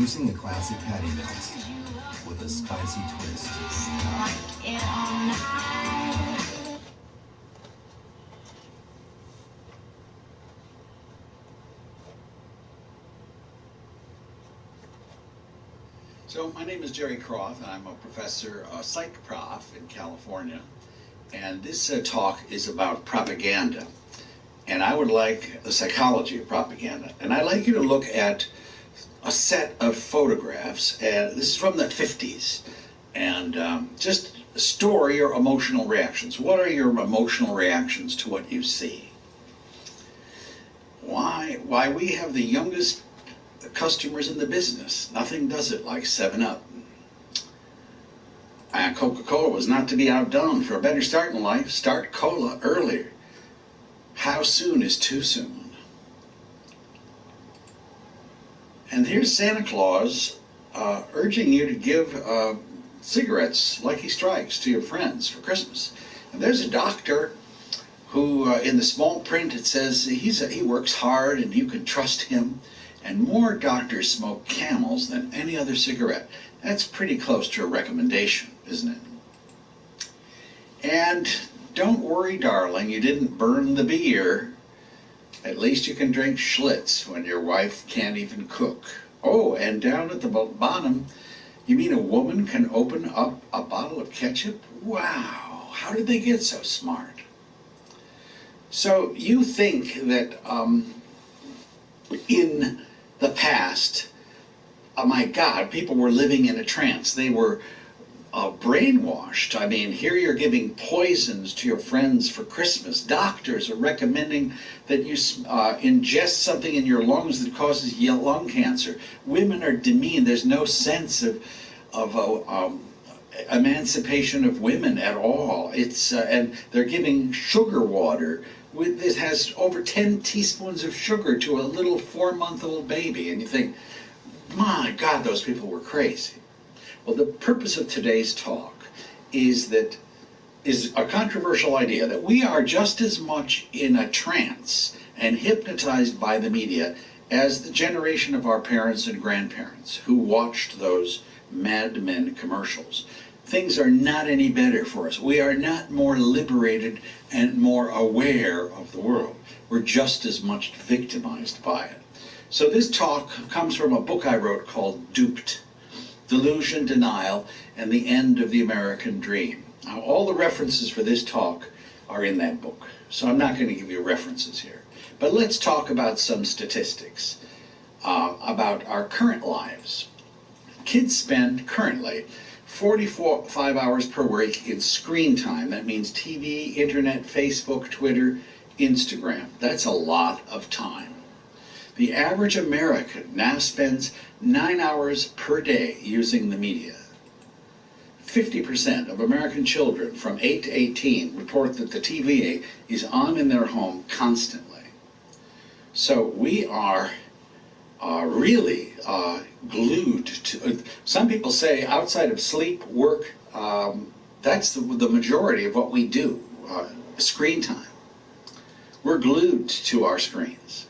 Introducing a classic patty melt with a spicy twist. So my name is Jerry Croft. I'm a professor, psych prof in California, and this talk is about propaganda. And I would like the psychology of propaganda. And I'd like you to look at a set of photographs, and this is from the 50s, and just store your emotional reactions. What are your emotional reactions to what you see? Why we have the youngest customers in the business. Nothing does it like 7-Up. And Coca-Cola was not to be outdone. For a better start in life, start cola earlier. How soon is too soon? And here's Santa Claus urging you to give cigarettes, Lucky Strikes, to your friends for Christmas. And there's a doctor who, in the small print, it says he works hard and you can trust him. And more doctors smoke Camels than any other cigarette. That's pretty close to a recommendation, isn't it? And don't worry, darling, you didn't burn the beer. At least you can drink Schlitz when your wife can't even cook. Oh, and down at the bottom, you mean a woman can open up a bottle of ketchup? Wow, how did they get so smart? So you think that in the past, oh my God, people were living in a trance. They were brainwashed. I mean, here you're giving poisons to your friends for Christmas. Doctors are recommending that you ingest something in your lungs that causes lung cancer. Women are demeaned. There's no sense of emancipation of women at all. It's and they're giving sugar water. It has over 10 teaspoons of sugar to a little 4-month-old baby. And you think, my God, those people were crazy. Well, the purpose of today's talk is a controversial idea that we are just as much in a trance and hypnotized by the media as the generation of our parents and grandparents who watched those Mad Men commercials. Things are not any better for us. We are not more liberated and more aware of the world. We're just as much victimized by it. So this talk comes from a book I wrote called Duped: Delusion, Denial, and the End of the American Dream. Now, all the references for this talk are in that book, so I'm not going to give you references here. But let's talk about some statistics about our current lives. Kids spend currently 45 hours per week in screen time. That means TV, internet, Facebook, Twitter, Instagram. That's a lot of time. The average American now spends 9 hours per day using the media. 50% of American children from 8 to 18 report that the TV is on in their home constantly. So we are really glued to, some people say outside of sleep, work, that's the majority of what we do, screen time. We're glued to our screens.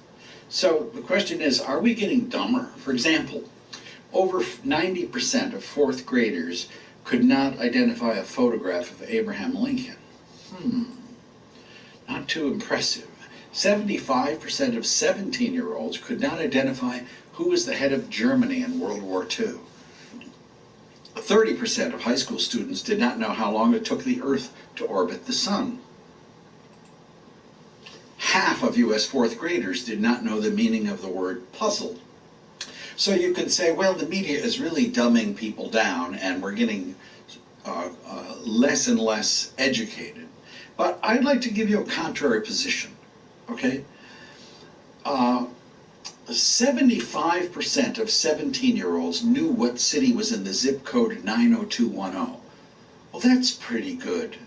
So the question is, are we getting dumber? For example, over 90% of fourth graders could not identify a photograph of Abraham Lincoln. Not too impressive. 75% of 17-year-olds could not identify who was the head of Germany in World War II. 30% of high school students did not know how long it took the Earth to orbit the sun. Half of U.S. fourth graders did not know the meaning of the word puzzle. So you can say, well, the media is really dumbing people down and we're getting less and less educated. But I'd like to give you a contrary position, okay? 75% of 17-year-olds knew what city was in the zip code 90210. Well, that's pretty good.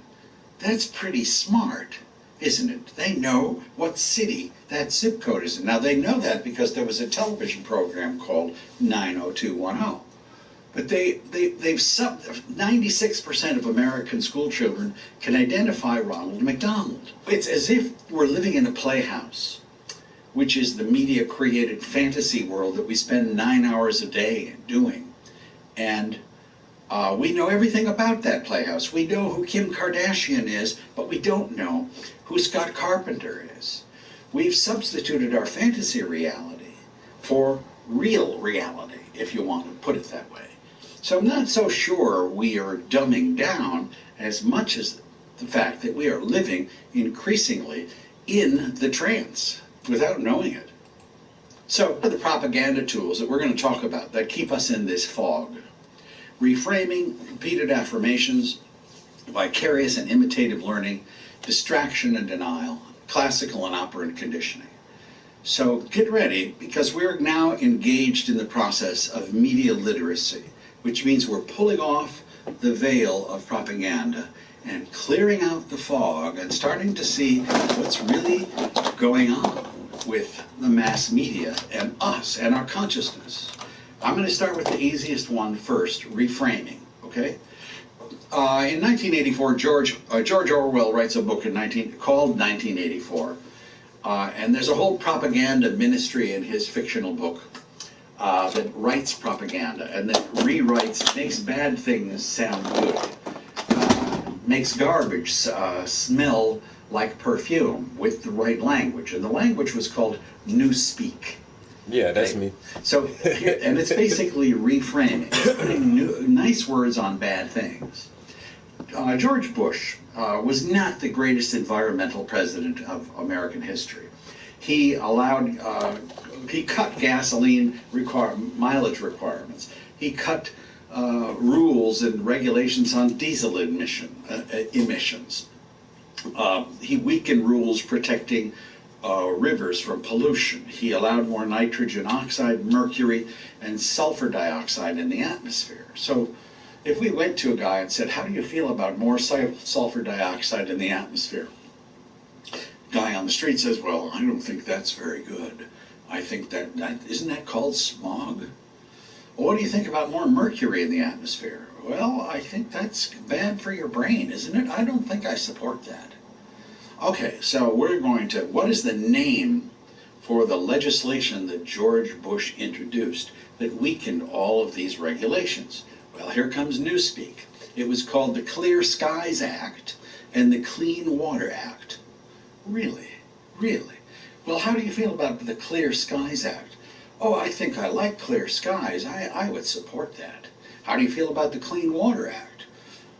That's pretty smart, isn't it? They know what city that zip code is in. Now, they know that because there was a television program called 90210. But 96% of American school children can identify Ronald McDonald. It's as if we're living in a playhouse which is the media-created fantasy world that we spend 9 hours a day doing. And we know everything about that playhouse. We know who Kim Kardashian is, but we don't know who Scott Carpenter is. We've substituted our fantasy reality for real reality, if you want to put it that way. So I'm not so sure we are dumbing down as much as the fact that we are living increasingly in the trance without knowing it. So the propaganda tools that we're going to talk about that keep us in this fog: reframing, repeated affirmations, vicarious and imitative learning, distraction and denial, classical and operant conditioning. So get ready, because we're now engaged in the process of media literacy, which means we're pulling off the veil of propaganda and clearing out the fog and starting to see what's really going on with the mass media and us and our consciousness. I'm going to start with the easiest one first, reframing, okay? In 1984, George Orwell writes a book called 1984, and there's a whole propaganda ministry in his fictional book that writes propaganda and that rewrites, makes bad things sound good, makes garbage smell like perfume with the right language. And the language was called Newspeak. Yeah, that's me. So, and it's basically reframing, putting nice words on bad things. George Bush was not the greatest environmental president of American history. He cut gasoline mileage requirements. He cut rules and regulations on diesel emissions. He weakened rules protecting rivers from pollution. He allowed more nitrogen oxide, mercury, and sulfur dioxide in the atmosphere. So if we went to a guy and said, how do you feel about more sulfur dioxide in the atmosphere? Guy on the street says, well, I don't think that's very good. I think that isn't that called smog? Well, what do you think about more mercury in the atmosphere? Well, I think that's bad for your brain, isn't it? I don't think I support that. Okay, so we're going to, what is the name for the legislation that George Bush introduced that weakened all of these regulations? Well, here comes Newspeak. It was called the Clear Skies Act and the Clean Water Act. Really? Really? Well, how do you feel about the Clear Skies Act? Oh, I think I like clear skies. I would support that. How do you feel about the Clean Water Act?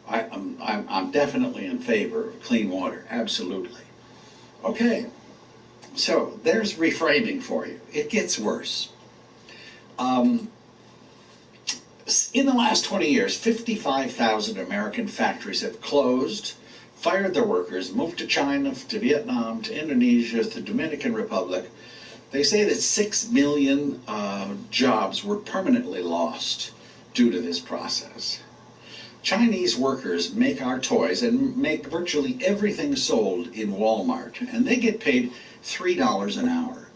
I'm definitely in favor of clean water, absolutely. Okay, so there's reframing for you. It gets worse. In the last 20 years, 55,000 American factories have closed, fired their workers, moved to China, to Vietnam, to Indonesia, to the Dominican Republic. They say that 6 million jobs were permanently lost due to this process. Chinese workers make our toys and make virtually everything sold in Walmart, and they get paid $3 an hour.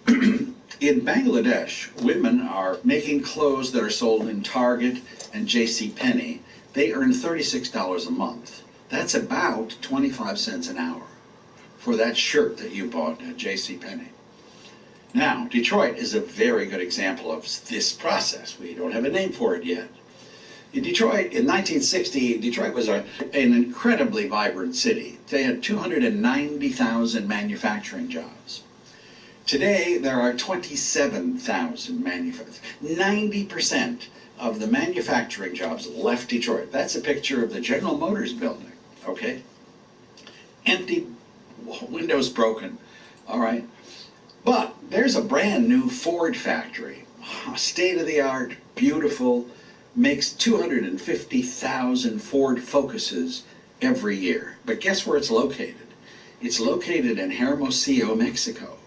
In Bangladesh, women are making clothes that are sold in Target and JCPenney. They earn $36 a month. That's about 25 cents an hour for that shirt that you bought at JCPenney. Now, Detroit is a very good example of this process. We don't have a name for it yet. In Detroit, in 1960, Detroit was an incredibly vibrant city. They had 290,000 manufacturing jobs. Today, there are 27,000 manufacturers. 90% of the manufacturing jobs left Detroit. That's a picture of the General Motors building, okay? Empty, windows broken, all right? But there's a brand new Ford factory, state-of-the-art, beautiful, makes 250,000 Ford Focuses every year. But guess where it's located? It's located in Hermosillo, Mexico.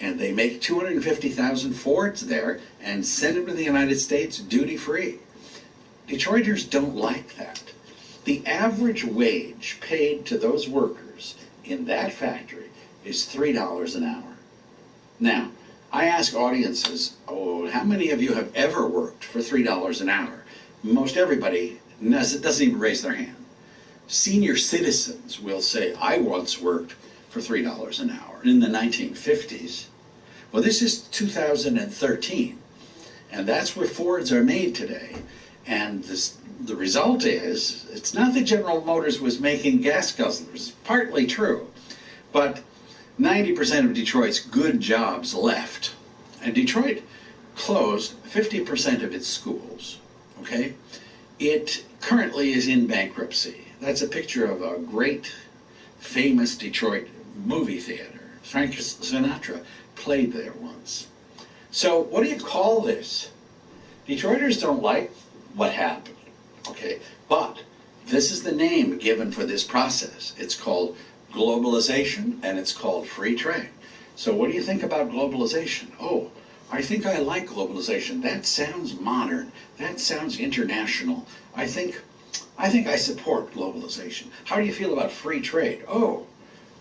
And they make 250,000 Fords there and send them to the United States duty-free. Detroiters don't like that. The average wage paid to those workers in that factory is $3 an hour. Now, I ask audiences, oh, how many of you have ever worked for $3 an hour? Most everybody doesn't even raise their hand. Senior citizens will say, I once worked for $3 an hour in the 1950s. Well, this is 2013, and that's where Fords are made today. And the result is, it's not that General Motors was making gas guzzlers, partly true, but 90% of Detroit's good jobs left. And Detroit closed 50% of its schools, okay? It currently is in bankruptcy. That's a picture of a great, famous Detroit movie theater. Frank Sinatra played there once. So what do you call this? Detroiters don't like what happened, okay? But this is the name given for this process. It's called globalization, and it's called free trade. So what do you think about globalization? Oh, I think I like globalization. That sounds modern. That sounds international. I think I support globalization. How do you feel about free trade? Oh,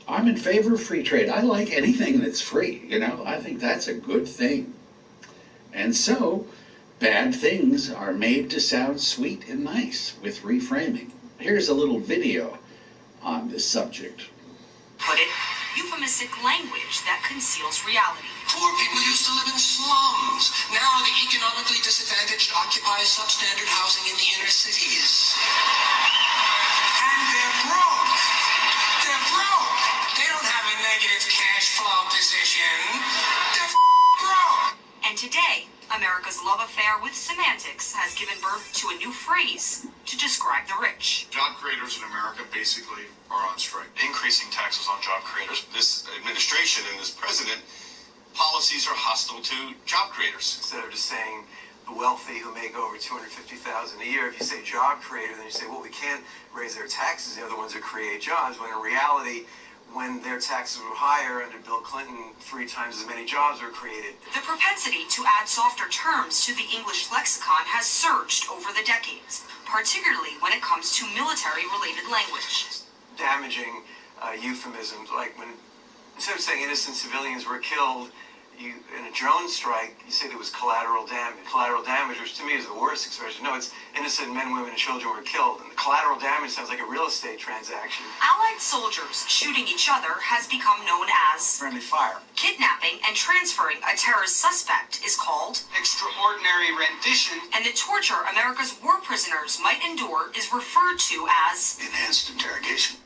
I'm in favor of free trade. I like anything that's free, you know. I think that's a good thing. And so, bad things are made to sound sweet and nice with reframing. Here's a little video on this subject. Put it, euphemistic language that conceals reality. Poor people used to live in slums. Now the economically disadvantaged occupy substandard housing in the inner cities. And they're broke. They're broke. They don't have a negative cash flow position. They're broke. And today, America's love affair with semantics has given birth to a new phrase to describe the rich. Job creators in America basically are on strike. Increasing taxes on job creators. This administration and this president, policies are hostile to job creators. Instead of just saying the wealthy who make over $250,000 a year, if you say job creator, then you say, well, we can't raise their taxes. They're the ones who create jobs. When in reality, when their taxes were higher under Bill Clinton, 3 times as many jobs were created. The propensity to add softer terms to the English lexicon has surged over the decades, particularly when it comes to military-related language. Damaging euphemisms, like when instead of saying innocent civilians were killed in a drone strike, you say there was collateral damage. Collateral damage, which to me is the worst expression. No, it's innocent men, women, and children were killed. And the collateral damage sounds like a real estate transaction. Allied soldiers shooting each other has become known as friendly fire. Kidnapping and transferring a terrorist suspect is called Extraordinary rendition. and the torture America's war prisoners might endure is referred to as Enhanced interrogation.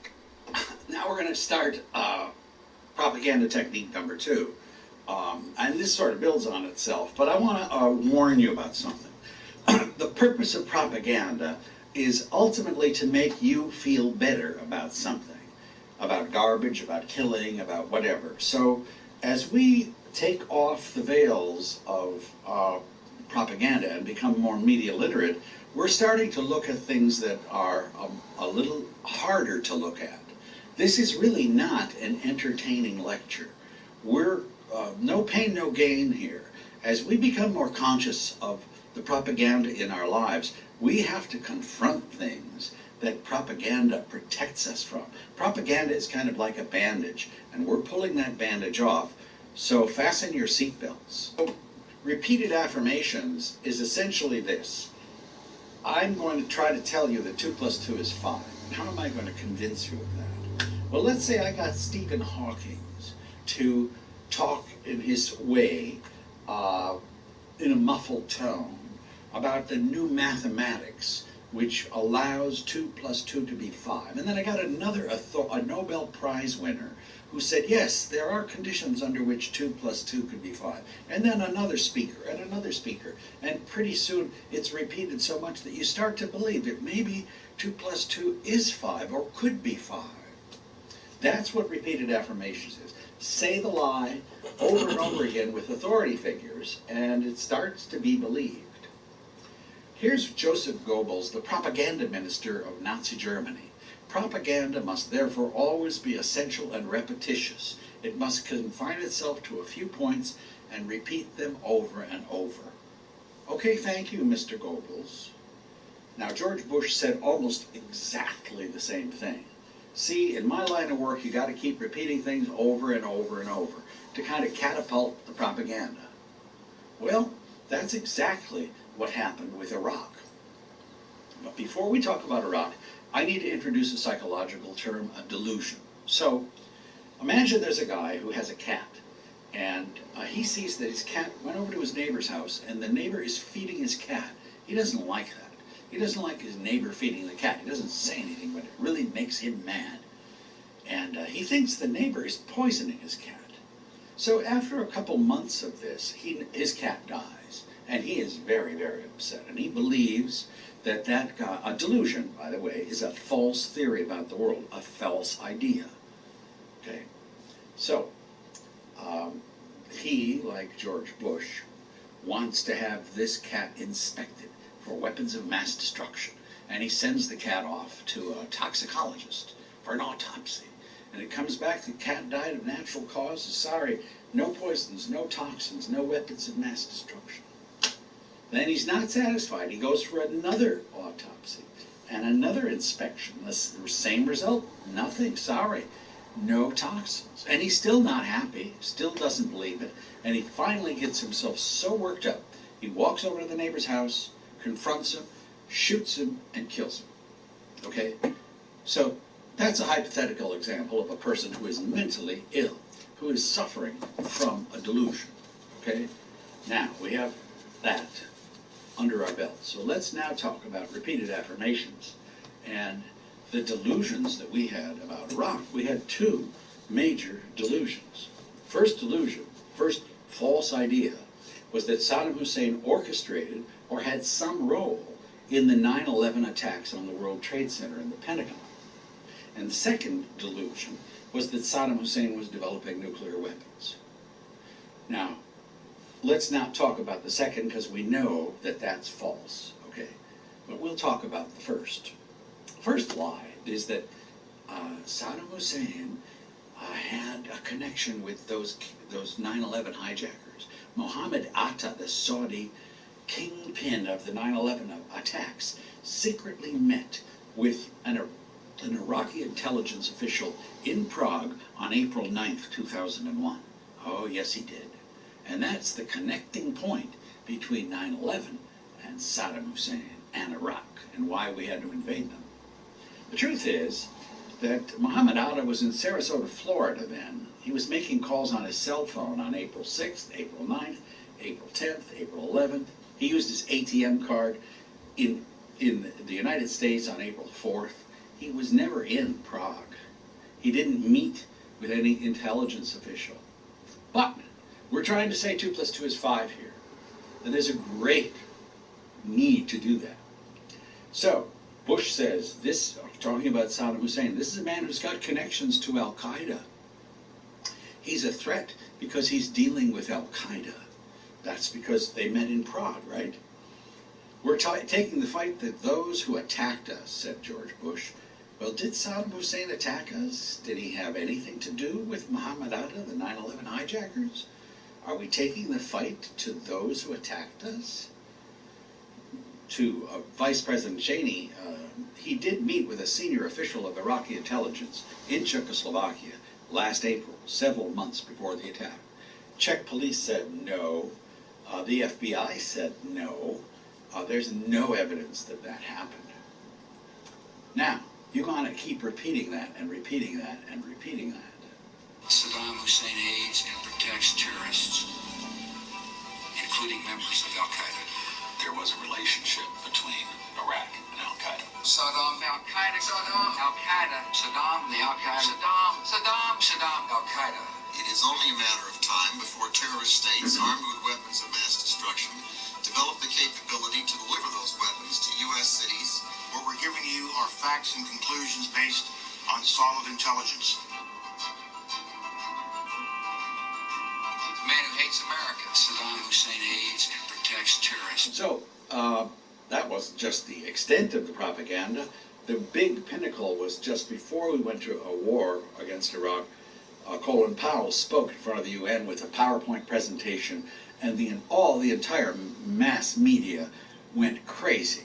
Now we're going to start propaganda technique number 2. And this sort of builds on itself, but I want to warn you about something. The purpose of propaganda is ultimately to make you feel better about something, about garbage, about killing, about whatever. So as we take off the veils of propaganda and become more media literate, we're starting to look at things that are a little harder to look at. This is really not an entertaining lecture. We're no pain, no gain here. As we become more conscious of the propaganda in our lives, we have to confront things that propaganda protects us from. Propaganda is kind of like a bandage, and we're pulling that bandage off, so fasten your seatbelts. So, repeated affirmations is essentially this. I'm going to try to tell you that 2 plus 2 is 5. How am I going to convince you of that? Well, let's say I got Stephen Hawking to talk in his way, in a muffled tone, about the new mathematics, which allows 2 plus 2 to be 5. And then I got a Nobel Prize winner who said, yes, there are conditions under which 2 plus 2 could be 5. And then another speaker, and another speaker. And pretty soon it's repeated so much that you start to believe that maybe 2 plus 2 is 5, or could be 5. That's what repeated affirmations is. Say the lie over and over again with authority figures, and it starts to be believed. Here's Joseph Goebbels, the propaganda minister of Nazi Germany. Propaganda must therefore always be essential and repetitious. It must confine itself to a few points and repeat them over and over. Okay, thank you, Mr. Goebbels. Now, George Bush said almost exactly the same thing. See, in my line of work, you got to keep repeating things over and over and over to kind of catapult the propaganda. Well, that's exactly what happened with Iraq. But before we talk about Iraq, I need to introduce a psychological term, a delusion. So, Imagine there's a guy who has a cat, and he sees that his cat went over to his neighbor's house, and the neighbor is feeding his cat. He doesn't like that. He doesn't like his neighbor feeding the cat. He doesn't say anything, but it really makes him mad. And he thinks the neighbor is poisoning his cat. So after a couple months of this, his cat dies, and he is very, very upset. And he believes that that guy, a delusion, by the way, is a false theory about the world, a false idea. Okay, so he, like George Bush, wants to have this cat inspected for weapons of mass destruction, and he sends the cat off to a toxicologist for an autopsy. And it comes back, the cat died of natural causes. Sorry, no poisons, no toxins, no weapons of mass destruction. Then he's not satisfied. He goes for another autopsy and another inspection. The same result, nothing, sorry, no toxins. And he's still not happy, still doesn't believe it. And he finally gets himself so worked up, he walks over to the neighbor's house, confronts him, shoots him, and kills him. Okay? So that's a hypothetical example of a person who is mentally ill, who is suffering from a delusion. Okay? Now, we have that under our belt. So let's now talk about repeated affirmations and the delusions that we had about Iraq. We had two major delusions. First delusion, first false idea, was that Saddam Hussein orchestrated or had some role in the 9/11 attacks on the World Trade Center and the Pentagon. And the second delusion was that Saddam Hussein was developing nuclear weapons. Now, let's not talk about the second because we know that that's false, okay? But we'll talk about the first. First lie is that Saddam Hussein had a connection with those 9/11 hijackers. Mohammed Atta, the Saudi kingpin of the 9/11 attacks, secretly met with an Iraqi intelligence official in Prague on April 9th, 2001. Oh, yes, he did. And that's the connecting point between 9/11 and Saddam Hussein and Iraq, and why we had to invade them. The truth is that Mohammed Atta was in Sarasota, Florida then. He was making calls on his cell phone on April 6th, April 9th, April 10th, April 11th. He used his ATM card in the United States on April 4th. He was never in Prague. He didn't meet with any intelligence official. But we're trying to say 2 + 2 is 5 here. And there's a great need to do that. So, Bush says, this, talking about Saddam Hussein, this is a man who's got connections to Al-Qaeda. He's a threat because he's dealing with Al-Qaeda. That's because they met in Prague, right? We're taking the fight that those who attacked us, said George Bush. Well, did Saddam Hussein attack us? Did he have anything to do with Mohammed Atta, the 9/11 hijackers? Are we taking the fight to those who attacked us? To Vice President Cheney, he did meet with a senior official of Iraqi intelligence in Czechoslovakia last April, several months before the attack. Czech police said no. The FBI said no. There's no evidence that that happened. Now, you're going to keep repeating that and repeating that and repeating that. Saddam Hussein aids and protects terrorists, including members of Al-Qaeda. There was a relationship between Iraq and Al-Qaeda. Saddam, Al-Qaeda, Saddam, Al-Qaeda, Saddam, the Al-Qaeda, Saddam, Al-Qaeda. It is only a matter of time before terrorist states armed with weapons of mass destruction develop the capability to deliver those weapons to U.S. cities. Where we're giving you our facts and conclusions based on solid intelligence. The man who hates America. Saddam Hussein aids and protects terrorists. So, that wasn't just the extent of the propaganda. The big pinnacle was just before we went to a war against Iraq. Colin Powell spoke in front of the UN with a PowerPoint presentation, and the entire mass media went crazy.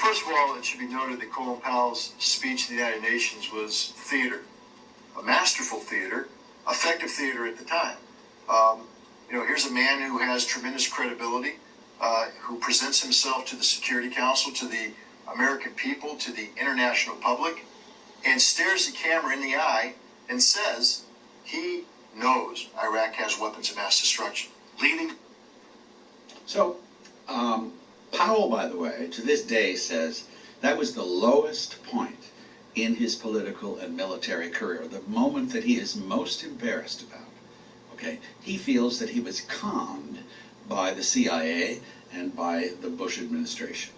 For First of all, it should be noted that Colin Powell's speech to the United Nations was theater, a masterful theater, effective theater at the time. Here's a man who has tremendous credibility, who presents himself to the Security Council, to the American people, to the international public, and stares the camera in the eye and says he knows Iraq has weapons of mass destruction. So, Powell, by the way, to this day says that was the lowest point in his political and military career, the moment that he is most embarrassed about. Okay, he feels that he was conned by the CIA and by the Bush administration.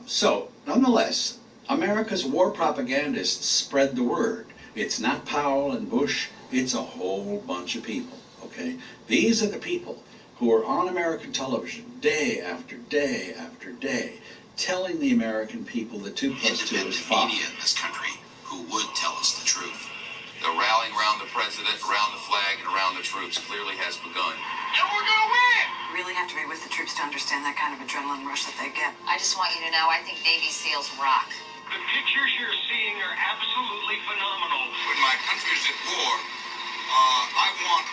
So, nonetheless, America's war propagandists spread the word. It's not Powell and Bush, it's a whole bunch of people, okay? These are the people who are on American television day after day after day, telling the American people that 2 + 2 is 5. Media in this country who would tell us the truth. The rallying around the president, around the flag, and around the troops clearly has begun. And we're gonna win! You really have to be with the troops to understand that kind of adrenaline rush that they get. I just want you to know I think Navy SEALs rock. The pictures you're seeing are absolutely phenomenal. When my country's at war, I want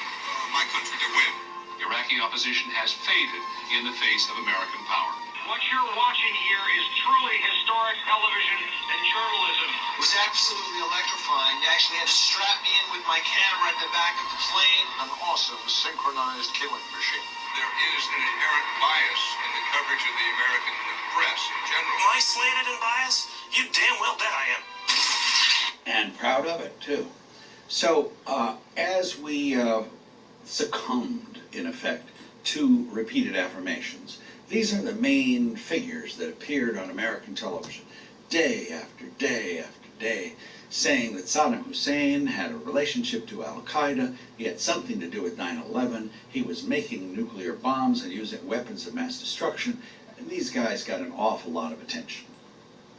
my country to win. Iraqi opposition has faded in the face of American power. What you're watching here is truly historic television and journalism. It was absolutely electrifying. They actually had to strap me in with my camera at the back of the plane. An awesome synchronized killing machine. There is an inherent bias in the coverage of the American press in general. Am I slanted and biased? You damn well bet I am. And proud of it, too. So, as we succumbed, in effect, to repeated affirmations, these are the main figures that appeared on American television day after day after day, saying that Saddam Hussein had a relationship to Al-Qaeda, he had something to do with 9/11, he was making nuclear bombs and using weapons of mass destruction, and these guys got an awful lot of attention.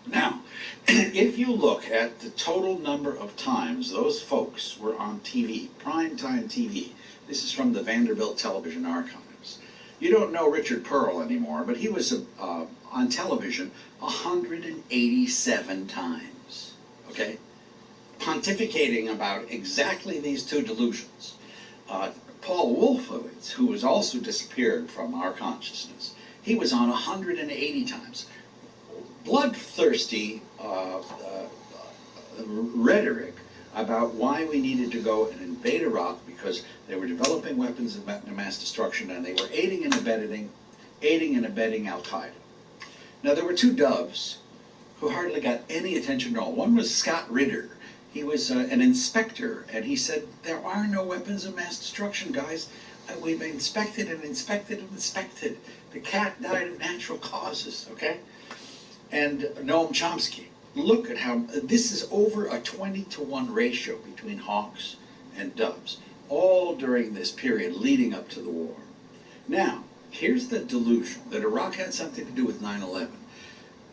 Now, if you look at the total number of times those folks were on TV, primetime TV, this is from the Vanderbilt Television Archives. You don't know Richard Pearl anymore, but he was on television 187 times, okay? Pontificating about exactly these two delusions. Paul Wolfowitz, who has also disappeared from our consciousness, he was on 180 times. Bloodthirsty rhetoric about why we needed to go and invade Iraq because they were developing weapons of mass destruction and they were aiding and abetting Al-Qaeda. Now, there were two doves who hardly got any attention at all. One was Scott Ritter. He was an inspector, and he said, there are no weapons of mass destruction, guys. We've inspected and inspected and inspected. The cat died of natural causes, okay? And Noam Chomsky. Look at how this is over a 20-to-1 ratio between hawks and doves, all during this period leading up to the war. Now, here's the delusion that Iraq had something to do with 9/11.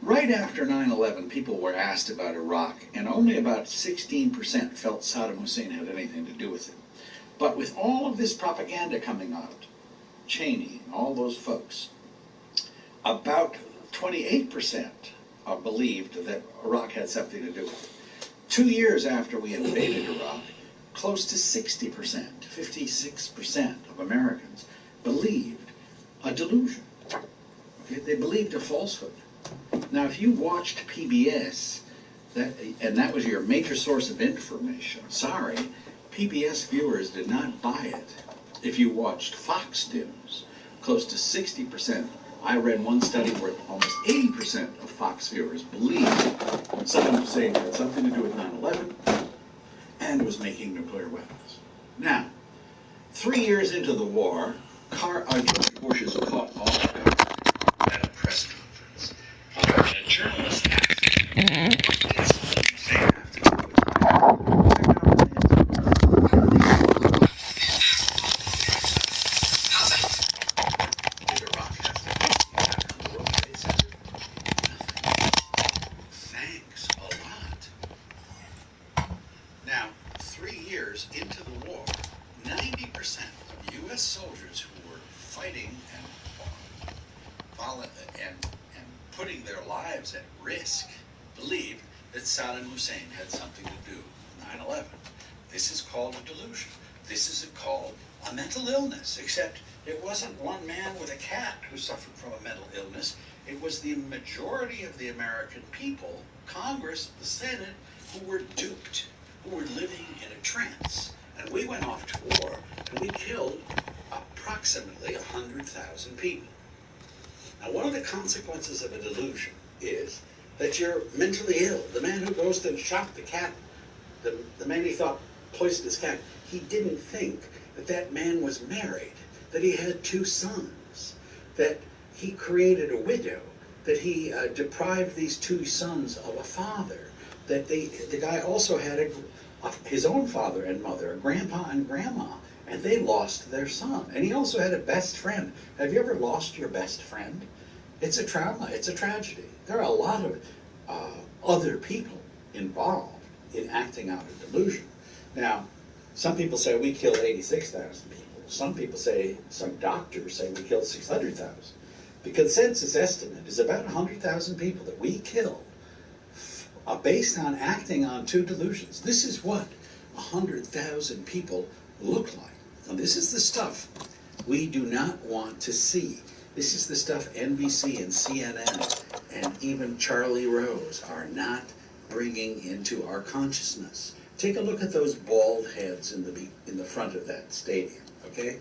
Right after 9/11, people were asked about Iraq, and only about 16% felt Saddam Hussein had anything to do with it. But with all of this propaganda coming out, Cheney and all those folks, about 28% believed that Iraq had something to do with it. 2 years after we invaded Iraq, close to 60%, 56% of Americans believed a delusion. Okay? They believed a falsehood. Now, if you watched PBS, and that was your major source of information, sorry, PBS viewers did not buy it. If you watched Fox News, close to 60%, I read one study where almost 80% of Fox viewers believed Saddam Hussein had something to do with 9/11 and was making nuclear weapons. Now, 3 years into the war, George Bush is caught off guard at a press conference. And a journalist asked him, what did Saddam Hussein have to do with Now, 3 years into the war, 90% of U.S. soldiers who were fighting and putting their lives at risk, believed that Saddam Hussein had something to do with 9/11. This is called a delusion. This is called a mental illness, except it wasn't one man with a cat who suffered from a mental illness. It was the majority of the American people, Congress, the Senate, who were duped, who were living in a trance. And we went off to war, and we killed approximately 100,000 people. Now, one of the consequences of a delusion is that you're mentally ill. The man who goes to shot the cat, the man he thought poisoned his cat, he didn't think that that man was married, that he had 2 sons, that he created a widow, that he deprived these 2 sons of a father, that the guy also had his own father and mother, a grandpa and grandma, and they lost their son. And he also had a best friend. Have you ever lost your best friend? It's a trauma. It's a tragedy. There are a lot of other people involved in acting out a delusion. Now, some people say we killed 86,000 people. Some people say, some doctors say we killed 600,000. The consensus estimate is about 100,000 people that we killed based on acting on 2 delusions. This is what 100,000 people look like. Now, this is the stuff we do not want to see. This is the stuff NBC and CNN and even Charlie Rose are not bringing into our consciousness. Take a look at those bald heads in the front of that stadium, okay?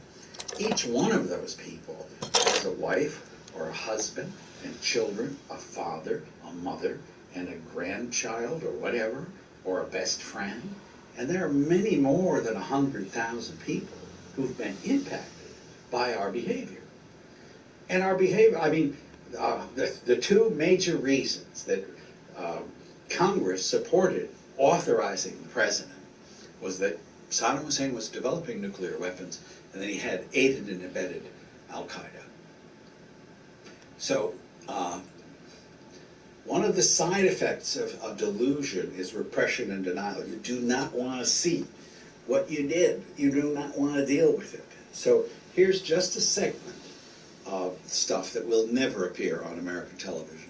Each one of those people has a wife or a husband and children, a father, a mother, and a grandchild or whatever, or a best friend. And there are many more than 100,000 people who've been impacted by our behavior. And our behavior, I mean, the 2 major reasons that Congress supported authorizing the president was that Saddam Hussein was developing nuclear weapons, and that he had aided and abetted Al-Qaeda. So, one of the side effects of delusion is repression and denial. You do not want to see what you did. You do not want to deal with it. So here's just a segment of stuff that will never appear on American television.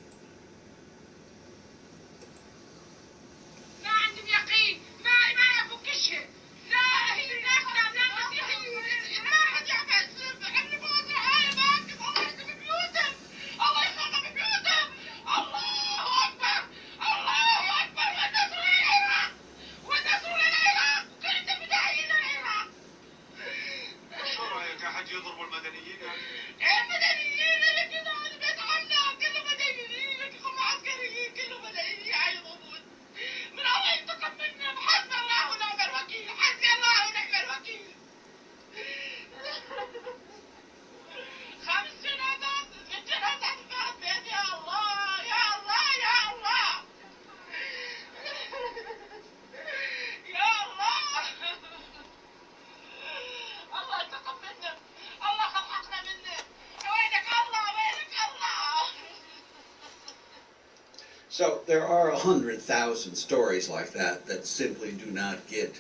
So there are 100,000 stories like that that simply do not get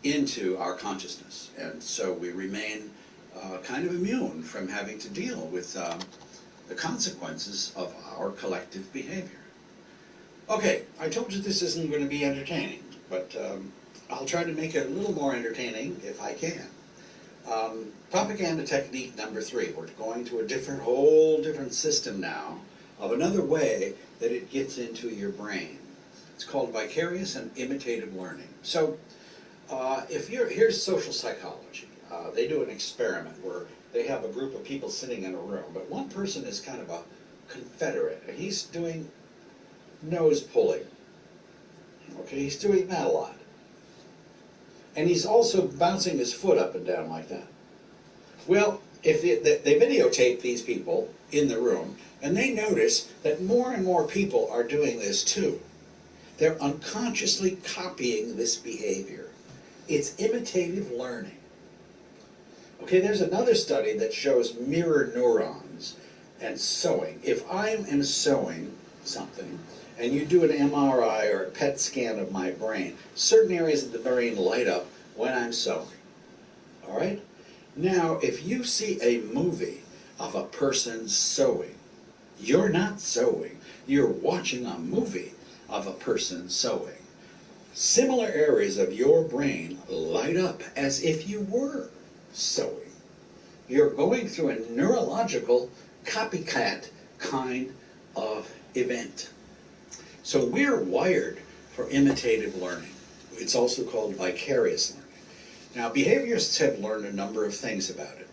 into our consciousness. And so we remain kind of immune from having to deal with the consequences of our collective behavior. Okay, I told you this isn't going to be entertaining, but I'll try to make it a little more entertaining if I can. Propaganda technique number 3. We're going to a whole different system now of another way that it gets into your brain. It's called vicarious and imitative learning. So here's social psychology. They do an experiment where they have a group of people sitting in a room, but one person is kind of a confederate, and he's doing nose pulling. Okay, he's doing that a lot. And he's also bouncing his foot up and down like that. Well, if they videotape these people in the room, and they notice that more and more people are doing this too. They're unconsciously copying this behavior. It's imitative learning. Okay, there's another study that shows mirror neurons and sewing. If I am sewing something, and you do an MRI or a PET scan of my brain, certain areas of the brain light up when I'm sewing. All right? Now, if you see a movie of a person sewing, You're not sewing. You're watching a movie of a person sewing. Similar areas of your brain light up as if you were sewing. You're going through a neurological copycat kind of event. So we're wired for imitative learning. It's also called vicarious learning. Now, behaviorists have learned a number of things about it.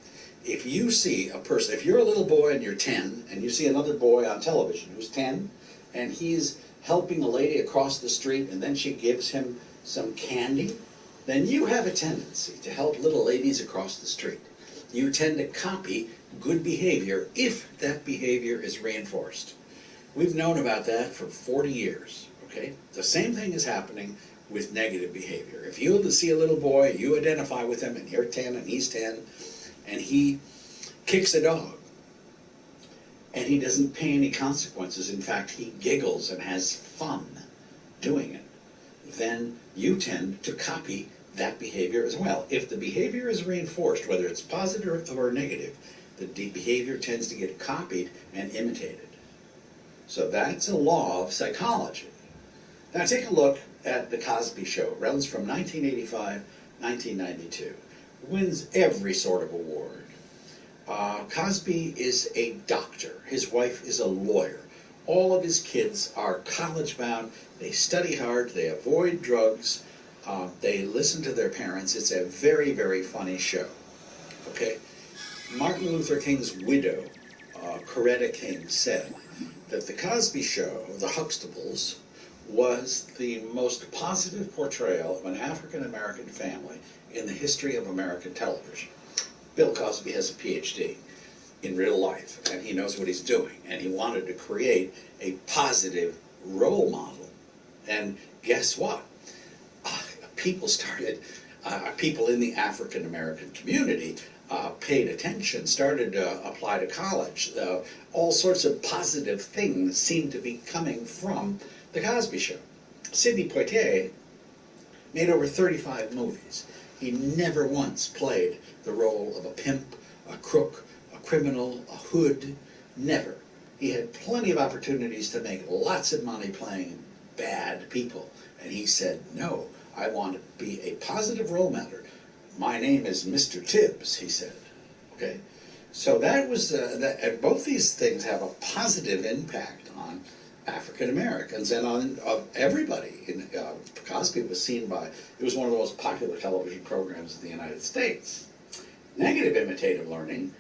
If you see a person, if you're a little boy and you're 10, and you see another boy on television who's 10, and he's helping a lady across the street, and then she gives him some candy, then you have a tendency to help little ladies across the street. You tend to copy good behavior if that behavior is reinforced. We've known about that for 40 years, okay? The same thing is happening with negative behavior. If you see a little boy, you identify with him, and you're 10 and he's 10, and he kicks a dog, and he doesn't pay any consequences. In fact, he giggles and has fun doing it. Then you tend to copy that behavior as well. If the behavior is reinforced, whether it's positive or negative, the behavior tends to get copied and imitated. So that's a law of psychology. Now take a look at The Cosby Show. It runs from 1985, 1992. Wins every sort of award. Cosby is a doctor. His wife is a lawyer. All of his kids are college-bound. They study hard. They avoid drugs. They listen to their parents. It's a very, very funny show. Okay? Martin Luther King's widow, Coretta King, said that The Cosby Show, the Huxtables, was the most positive portrayal of an African-American family in the history of American television. Bill Cosby has a PhD in real life, and he knows what he's doing, and he wanted to create a positive role model. And guess what? People in the African-American community paid attention, started to apply to college. All sorts of positive things seemed to be coming from The Cosby Show. Sidney Poitier made over 35 movies. He never once played the role of a pimp, a crook, a criminal, a hood. Never. He had plenty of opportunities to make lots of money playing bad people. And he said, no, I want to be a positive role model. My name is Mr. Tibbs, he said. Okay? So that was, both these things have a positive impact on African Americans and on everybody. Cosby was seen by, it was one of the most popular television programs in the United States. Negative imitative learning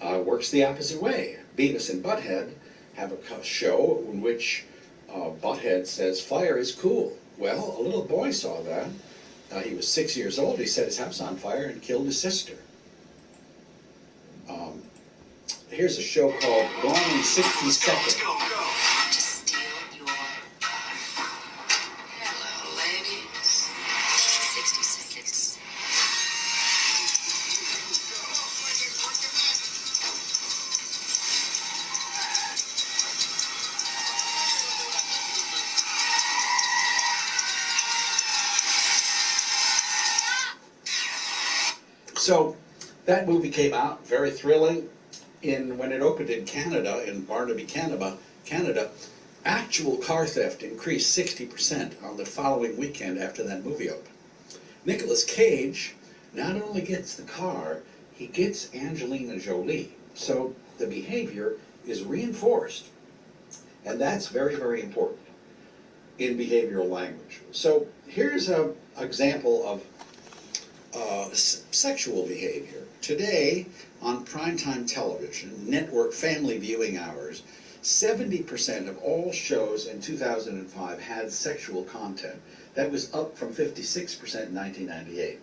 works the opposite way. Beavis and Butthead have a show in which Butthead says, fire is cool. Well, a little boy saw that. He was 6 years old. He set his house on fire and killed his sister. Here's a show called Gone in 60 Seconds. Hello, ladies. 60 seconds. So that movie came out, very thrilling. When it opened in Canada, in Barnaby, Canada, actual car theft increased 60% on the following weekend after that movie opened. Nicolas Cage not only gets the car, he gets Angelina Jolie. So the behavior is reinforced. And that's very, very important in behavioral language. So here's an example of sexual behavior. Today, on primetime television, network family viewing hours, 70% of all shows in 2005 had sexual content. That was up from 56% in 1998.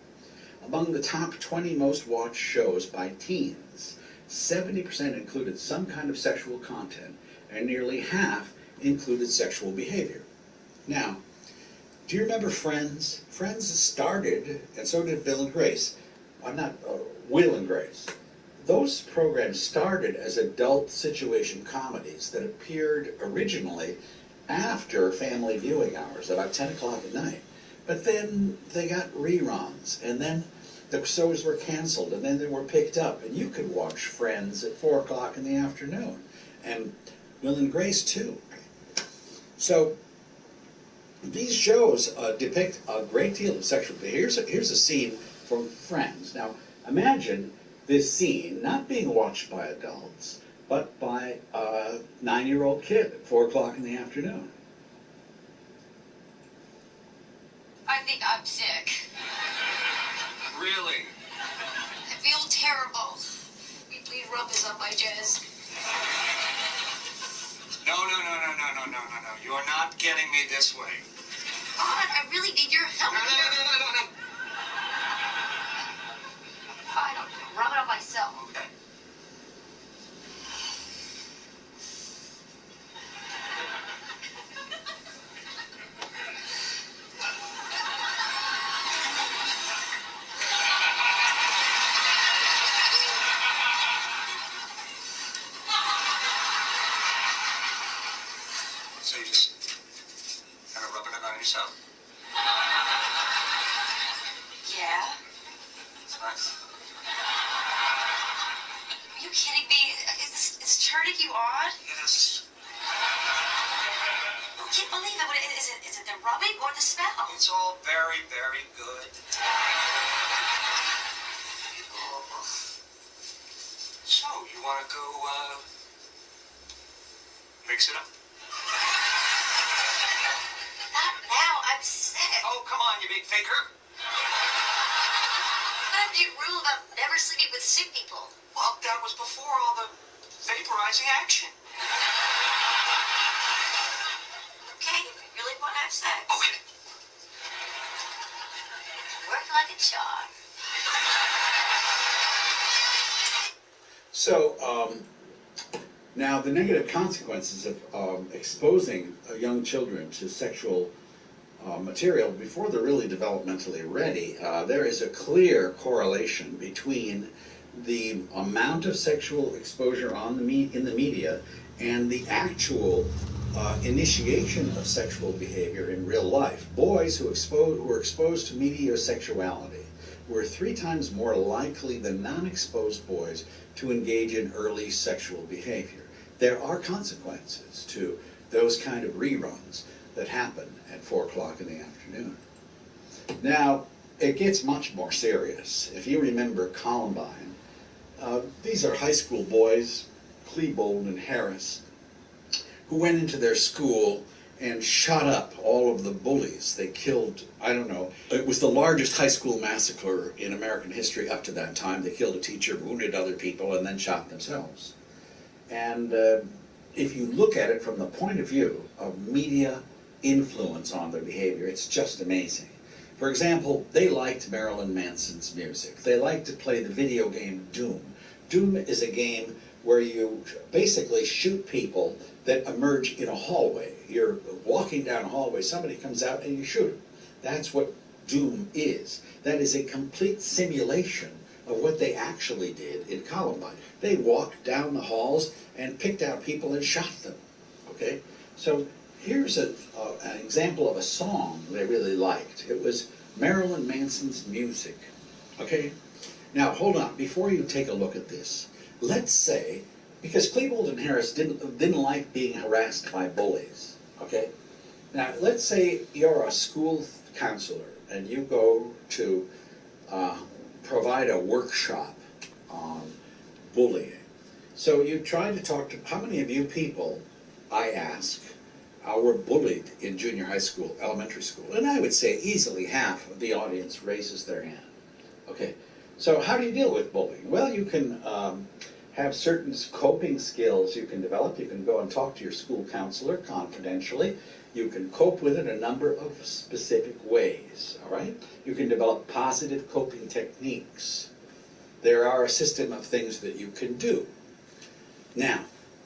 Among the top 20 most watched shows by teens, 70% included some kind of sexual content, and nearly half included sexual behavior. Now, do you remember Friends? Friends started, and so did Will and Grace. Will and Grace. Those programs started as adult situation comedies that appeared originally after family viewing hours, about 10 o'clock at night. But then they got reruns, and then the shows were canceled, and then they were picked up, and you could watch Friends at 4 o'clock in the afternoon. And Will and Grace too. So these shows depict a great deal of sexual behavior. Here's a scene from Friends. Now imagine this scene not being watched by adults, but by a 9-year-old kid at 4 o'clock in the afternoon. I think I'm sick. Really? I feel terrible. We bleed rubbers on my chest. No. You are not getting me this way. God, I really need your help. No. I don't know. Rub it on myself. Okay. So you just kind of rubbing it on yourself. Yeah? It's nice. Are you kidding me? Is this turning you on? Yes. I can't believe it. Is it the rubbing or the smell? It's all very, very good. So, you want to go, mix it up? Not now. I'm sick. Oh, come on, you big faker. What do you rule about never sleeping with sick people? Well, that was before all the vaporizing action. Okay, if you really want to have sex. Okay. Work like a charm. So now the negative consequences of exposing young children to sexual material before they're really developmentally ready, there is a clear correlation between the amount of sexual exposure in the media and the actual initiation of sexual behavior in real life. Boys who were exposed to media sexuality were 3 times more likely than non-exposed boys to engage in early sexual behavior. There are consequences to those kind of reruns that happen at 4 o'clock in the afternoon. Now, it gets much more serious. If you remember Columbine, these are high school boys, Klebold and Harris, who went into their school and shot up all of the bullies. They killed, I don't know, it was the largest high school massacre in American history up to that time. They killed a teacher, wounded other people, and then shot themselves. And if you look at it from the point of view of media influence on their behavior, it's just amazing. For example, they liked Marilyn Manson's music. They liked to play the video game Doom. Doom is a game where you basically shoot people that emerge in a hallway. You're walking down a hallway, somebody comes out and you shoot them. That's what Doom is. That is a complete simulation of what they actually did in Columbine. They walked down the halls and picked out people and shot them. Okay? So here's an example of a song they really liked. It was Marilyn Manson's Music. Okay? Now, hold on. Before you take a look at this, let's say, because Klebold and Harris didn't like being harassed by bullies. Okay? Now, let's say you're a school counselor and you go to provide a workshop on bullying. So you try to talk to, how many of you people, I ask, were bullied in junior high school, elementary school? And I would say easily half of the audience raises their hand. Okay, so how do you deal with bullying? Well, you can have certain coping skills you can develop. You can go and talk to your school counselor confidentially. You can cope with it a number of specific ways, all right? You can develop positive coping techniques. There are a system of things that you can do. Now,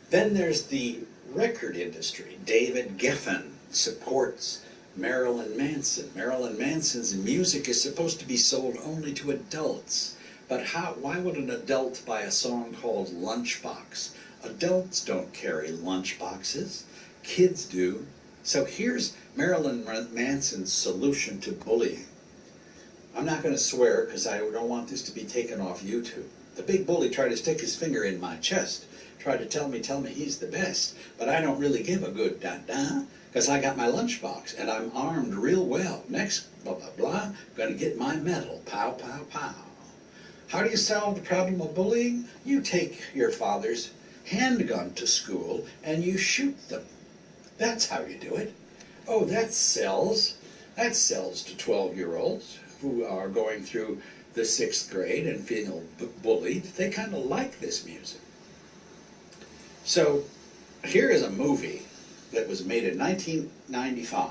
then there's the record industry. David Geffen supports Marilyn Manson. Marilyn Manson's music is supposed to be sold only to adults. But why would an adult buy a song called Lunchbox? Adults don't carry lunchboxes. Kids do. So here's Marilyn Manson's solution to bullying. I'm not going to swear because I don't want this to be taken off YouTube. The big bully tried to stick his finger in my chest, tried to tell me he's the best, but I don't really give a good da-da, because I got my lunchbox, and I'm armed real well. Next, blah, blah, blah, gonna get my medal, pow, pow, pow. How do you solve the problem of bullying? You take your father's handgun to school, and you shoot them. That's how you do it. Oh, that sells. That sells to 12-year-olds who are going through the 6th grade and feeling bullied. They kind of like this music. So here is a movie that was made in 1995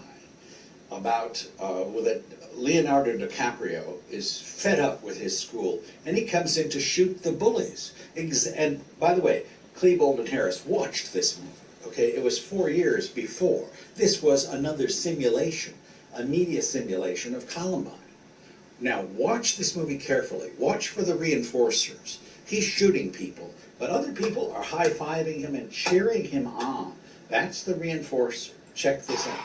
about that Leonardo DiCaprio is fed up with his school, and he comes in to shoot the bullies. And by the way, Klebold and Harris watched this movie. Okay, it was 4 years before. This was another simulation, a media simulation of Columbine. Now watch this movie carefully. Watch for the reinforcers. He's shooting people, but other people are high-fiving him and cheering him on. That's the reinforcer. Check this out.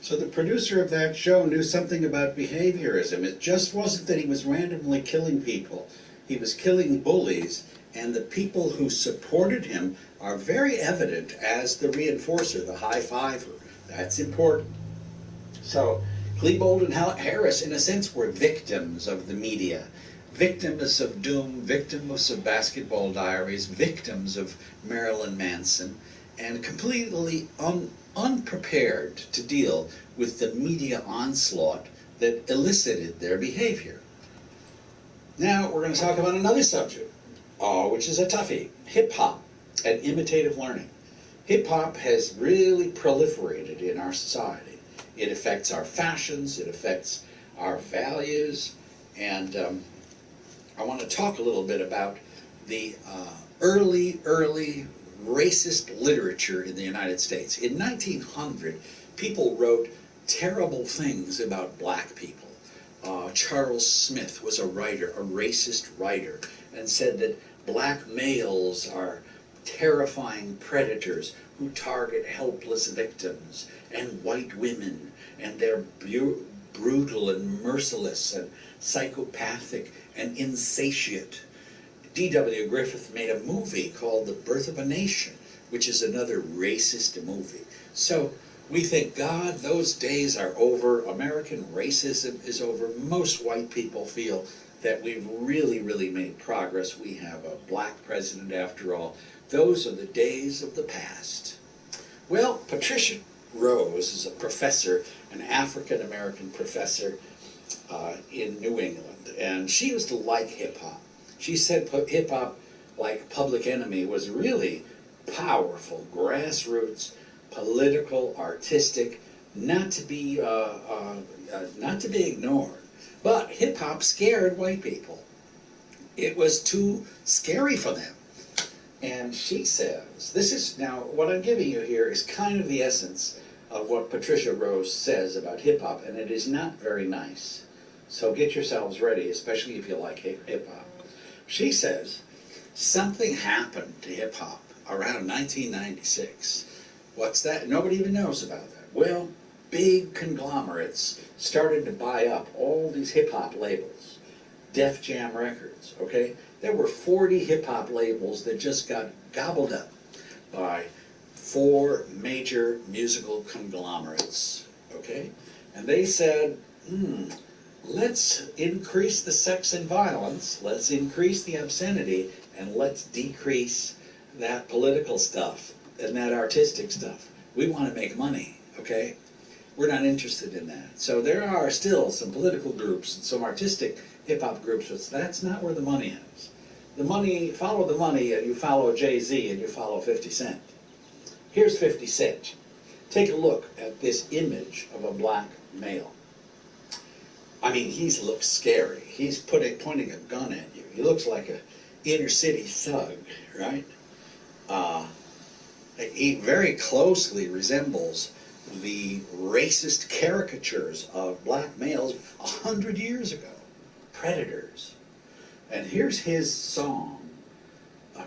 So the producer of that show knew something about behaviorism. It just wasn't that he was randomly killing people. He was killing bullies, and the people who supported him are very evident as the reinforcer, the high-fiver. That's important. So Klebold and Harris, in a sense, were victims of the media. Victims of Doom, victims of Basketball Diaries, victims of Marilyn Manson, and completely unprepared to deal with the media onslaught that elicited their behavior. Now we're going to talk about another subject, which is a toughie, hip-hop and imitative learning. Hip-hop has really proliferated in our society. It affects our fashions, it affects our values, and I want to talk a little bit about the early racist literature in the United States. In 1900, people wrote terrible things about black people. Charles Smith was a writer, a racist writer, and said that black males are terrifying predators who target helpless victims, and white women, and they're brutal and merciless and psychopathic and insatiate. D.W. Griffith made a movie called The Birth of a Nation, which is another racist movie. So we think, God, those days are over. American racism is over. Most white people feel that we've really made progress. We have a black president after all. Those are the days of the past. Well, Patricia Rose is a professor, an African-American professor in New England, and she used to like hip-hop. She said hip-hop, like Public Enemy, was really powerful, grassroots, political, artistic, not to be ignored. But hip-hop scared white people. It was too scary for them. And she says, this is, now what I'm giving you here is kind of the essence of what Patricia Rose says about hip-hop, and it is not very nice. So get yourselves ready, especially if you like hip-hop. She says, something happened to hip-hop around 1996. What's that? Nobody even knows about that. Well, big conglomerates started to buy up all these hip-hop labels. Def Jam Records, okay? There were 40 hip-hop labels that just got gobbled up by 4 major musical conglomerates, okay? And they said, let's increase the sex and violence, let's increase the obscenity, and let's decrease that political stuff and that artistic stuff. We want to make money, okay? We're not interested in that. So there are still some political groups and some artistic hip-hop groups, but that's not where the money is. the money, follow the money, and you follow Jay-Z, and you follow 50 Cent. Here's 50 Cent. Take a look at this image of a black male. I mean, he looks scary. He's pointing a gun at you. He looks like a inner city thug, right? He very closely resembles the racist caricatures of black males 100 years ago. Predators. And here's his song.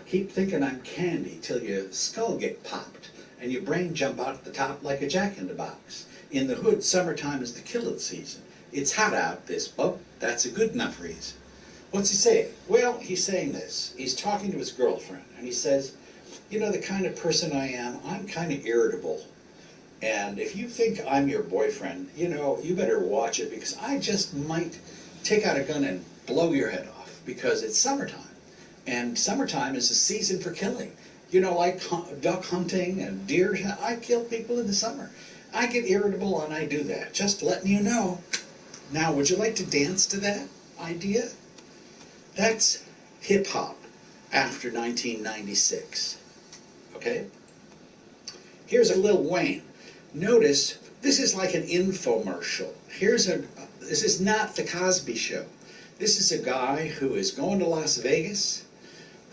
Keep thinking I'm candy till your skull get popped and your brain jump out the top like a jack-in-the-box. In the hood, summertime is the killing season. It's hot out, this bub. That's a good enough reason. What's he saying? Well, he's saying this. He's talking to his girlfriend, and he says, you know, the kind of person I am, I'm kind of irritable. And if you think I'm your boyfriend, you know, you better watch it, because I just might take out a gun and blow your head off, because it's summertime. And summertime is a season for killing. You know, like duck hunting and deer. I kill people in the summer. I get irritable and I do that. Just letting you know. Now, would you like to dance to that idea? That's hip-hop after 1996. Okay? Here's a Lil Wayne. Notice, this is like an infomercial. This is not the Cosby Show. This is a guy who is going to Las Vegas,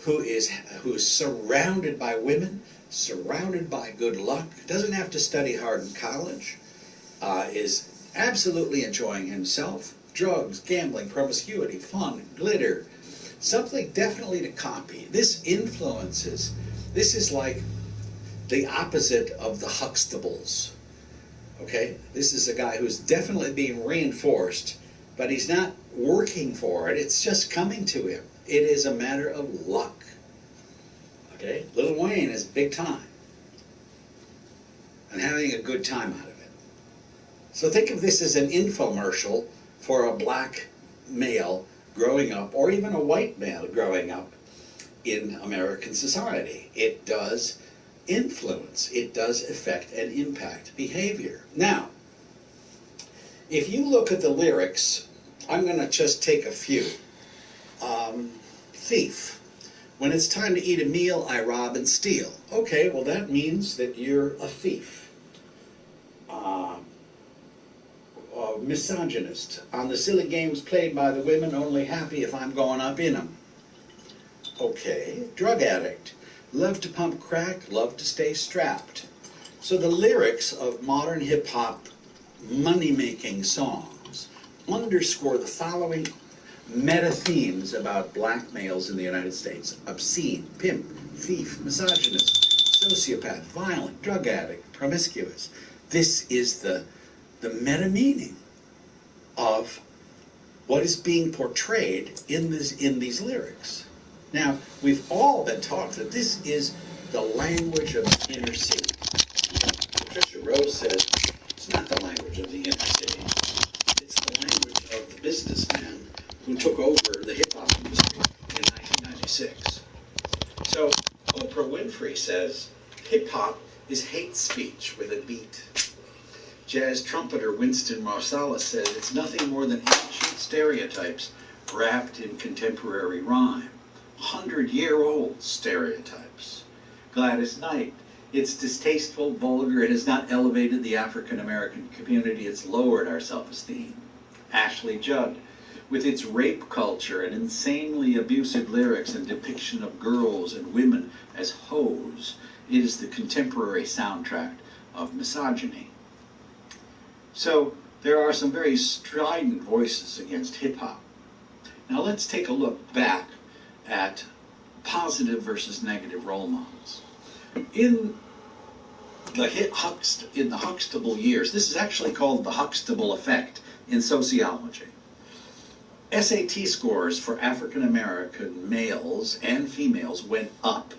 who is surrounded by women, surrounded by good luck, doesn't have to study hard in college, is absolutely enjoying himself. Drugs, gambling, promiscuity, fun, glitter. Something definitely to copy. This influences. This is like the opposite of the Huxtables. Okay? This is a guy who's definitely being reinforced, but he's not working for it. It's just coming to him. It is a matter of luck. Okay? Lil Wayne is big time. And having a good time out of it. So think of this as an infomercial for a black male growing up, or even a white male growing up in American society. It does influence, it does affect and impact behavior. Now, if you look at the lyrics, I'm going to just take a few. Thief. When it's time to eat a meal, I rob and steal. Okay, well that means that you're a thief. Misogynist. On the silly games played by the women, only happy if I'm going up in them. Okay. Drug addict. Love to pump crack, love to stay strapped. So the lyrics of modern hip-hop money-making songs underscore the following meta-themes about black males in the United States. Obscene, pimp, thief, misogynist, sociopath, violent, drug addict, promiscuous. This is the meta-meaning of what is being portrayed in these lyrics. Now, we've all been taught that this is the language of the inner city. Patricia Rose says it's not the language of the inner city. It's the language of the businessman who took over the hip-hop industry in 1996. So Oprah Winfrey says hip-hop is hate speech with a beat. Jazz trumpeter Winston Marsalis says it's nothing more than ancient stereotypes wrapped in contemporary rhyme. 100-year-old stereotypes. Gladys Knight, it's distasteful, vulgar, it has not elevated the African-American community, it's lowered our self-esteem. Ashley Judd, with its rape culture and insanely abusive lyrics and depiction of girls and women as hoes, it is the contemporary soundtrack of misogyny. So there are some very strident voices against hip-hop. Now let's take a look back at positive versus negative role models. In the Huxtable years, this is actually called the Huxtable effect in sociology. SAT scores for African American males and females went up.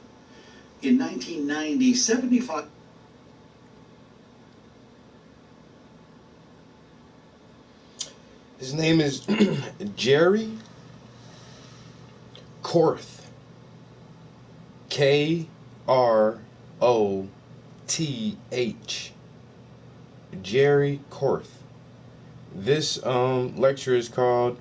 In 1990, 75... His name is Jerry Korth. K-R-O-T-H. Jerry Korth. This lecture is called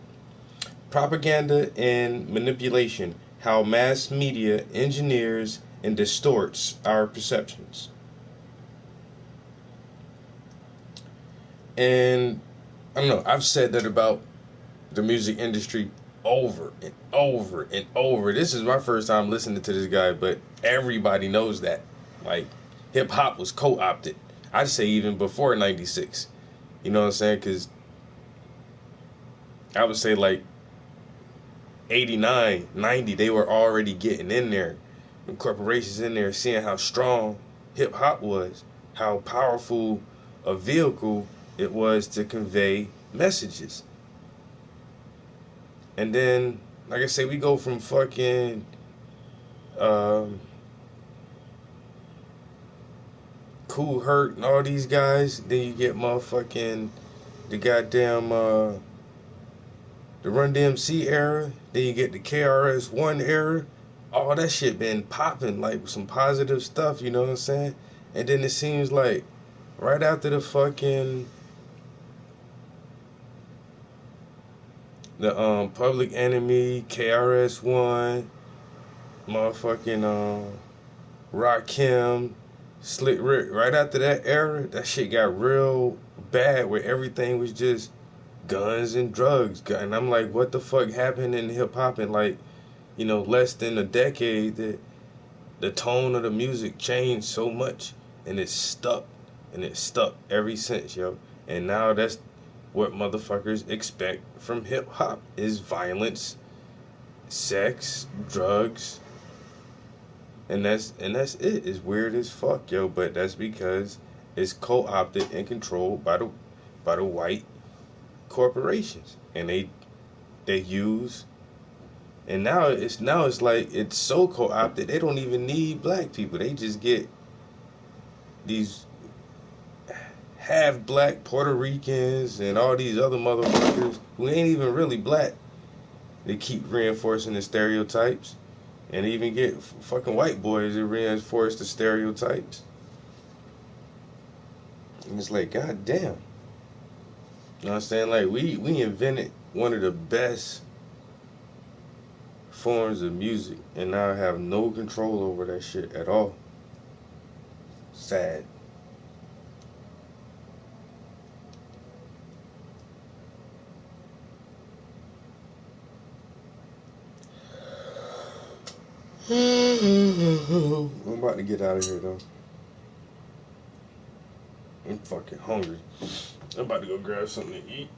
Propaganda and Manipulation how mass media engineers and distorts our perceptions. And I don't know, I've said that about the music industry over and over and over. This is my first time listening to this guy, but everybody knows that. Like, hip hop was co-opted. I'd say even before 96. You know what I'm saying? Because I would say like 89, 90, they were already getting in there. The corporations in there seeing how strong hip hop was, how powerful a vehicle it was to convey messages. And then, like I say, we go from fucking Kool Herc and all these guys. Then you get motherfucking the goddamn the Run DMC era. Then you get the KRS-One era. All that shit been popping, like some positive stuff, you know what I'm saying? And then it seems like right after the fucking the Public Enemy, KRS-One, motherfucking Rakim, Slick Rick, right after that era, that shit got real bad where everything was just guns and drugs. And I'm like, what the fuck happened in hip hop in like, you know, less than a decade that the tone of the music changed so much and it's stuck. And it's stuck ever since, yo. And now that's what motherfuckers expect from hip hop is violence, sex, drugs. And that's it. It's weird as fuck, yo, but that's because it's co-opted and controlled by the white corporations. And they use, and now it's like it's so co-opted they don't even need black people. They just get these half black Puerto Ricans and all these other motherfuckers who ain't even really black. They keep reinforcing the stereotypes. And even get fucking white boys that reinforce the stereotypes. And it's like, god damn. You know what I'm saying? Like, we invented one of the best forms of music and now have no control over that shit at all. Sad. I'm about to get out of here though. I'm fucking hungry. I'm about to go grab something to eat.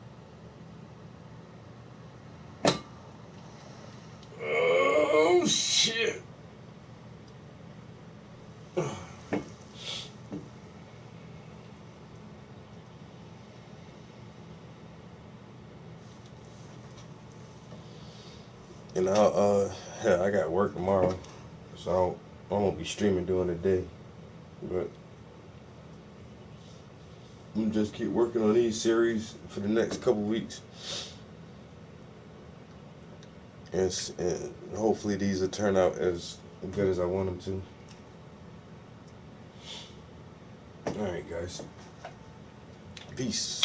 Oh shit. And I got work tomorrow, so I won't be streaming during the day. But I'm gonna just keep working on these series for the next couple weeks, and hopefully these will turn out as good as I want them to. All right, guys. Peace.